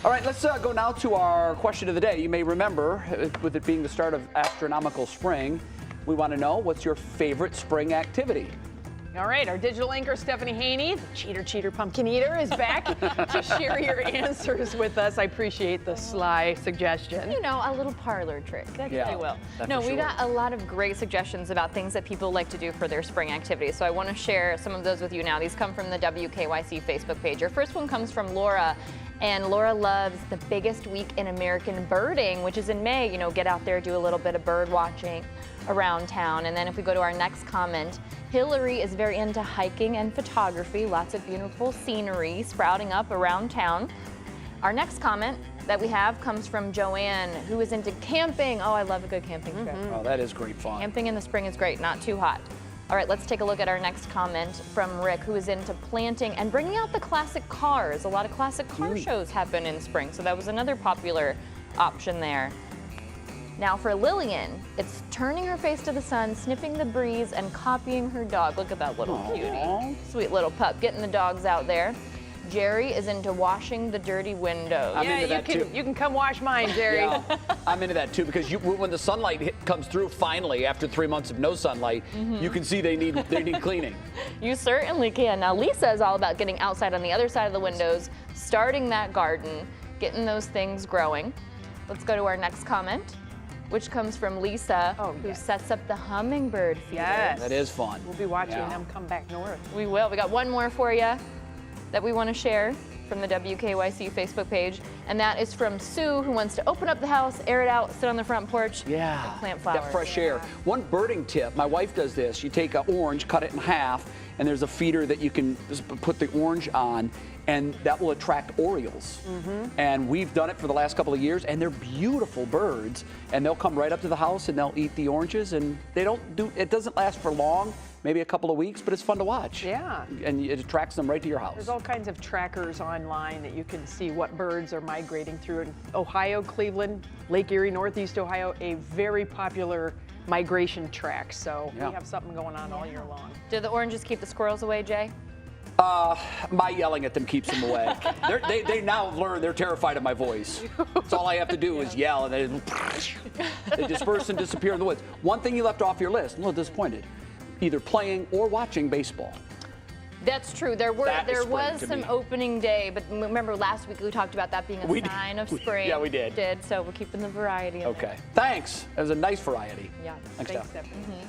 All right, let's go now to our question of the day. You may remember, with it being the start of astronomical spring, we want to know, what's your favorite spring activity? All right, our digital anchor, Stephanie Haney, the Cheater Pumpkin Eater, is back to share your answers with us. I appreciate the sly suggestion. You know, a little parlor trick. That's Yeah, really well. that's No, for we sure. got a lot of great suggestions about things that people like to do for their spring activities. So I want to share some of those with you now. These come from the WKYC Facebook page. Our first one comes from Laura. And Laura loves the biggest week in American birding, which is in May. You know, get out there, do a little bit of bird watching around town. And then if we go to our next comment, Hillary is very into hiking and photography. Lots of beautiful scenery sprouting up around town. Our next comment that we have comes from Joanne, who is into camping. Oh, I love a good camping trip. Oh, that is great fun. Camping in the spring is great, not too hot. All right, let's take a look at our next comment from Rick, who is into planting and bringing out the classic cars. A lot of classic car shows happen in spring, so that was another popular option there. Now for Lillian, it's turning her face to the sun, sniffing the breeze, and copying her dog. Look at that little cutie. Sweet little pup, getting the dogs out there. Jerry is into washing the dirty windows. I'm into that too. You can come wash mine, Jerry. Yeah, I'm into that too, because when the sunlight comes through finally after 3 months of no sunlight, you can see they need cleaning. You certainly can. Now, Lisa is all about getting outside on the other side of the windows, starting that garden, getting those things growing. Let's go to our next comment, which comes from Lisa, who sets up the hummingbird feeder. Yes. That is fun. We'll be watching Yeah. them come back north. We will. We got one more for you that we want to share from the WKYC Facebook page, and that is from Sue, who wants to open up the house, air it out, sit on the front porch, and plant flowers. That fresh air. One birding tip, my wife does this. You take an orange, cut it in half, and there's a feeder that you can just put the orange on, and that will attract orioles. And we've done it for the last couple of years, and they're beautiful birds, and they'll come right up to the house and they'll eat the oranges, and it doesn't last for long, maybe a couple of weeks, but it's fun to watch. Yeah. And it attracts them right to your house. There's all kinds of trackers online that you can see what birds are migrating through. In Ohio, Cleveland, Lake Erie, Northeast Ohio, a very popular migration track. So Yeah. we have something going on all year long. Do the oranges keep the squirrels away, Jay? My yelling at them keeps them away. They now have learned they're terrified of my voice. So all I have to do is yell, and they disperse and disappear in the woods. One thing you left off your list, I'm a little disappointed, either playing or watching baseball. That's true. There That was is spring to some me. opening day, but remember last week we talked about that being a sign of spring. Yeah, we did. So we're keeping the variety in there. Okay. Thanks. That was a nice variety. Yeah. Thanks, Steph. Stephanie.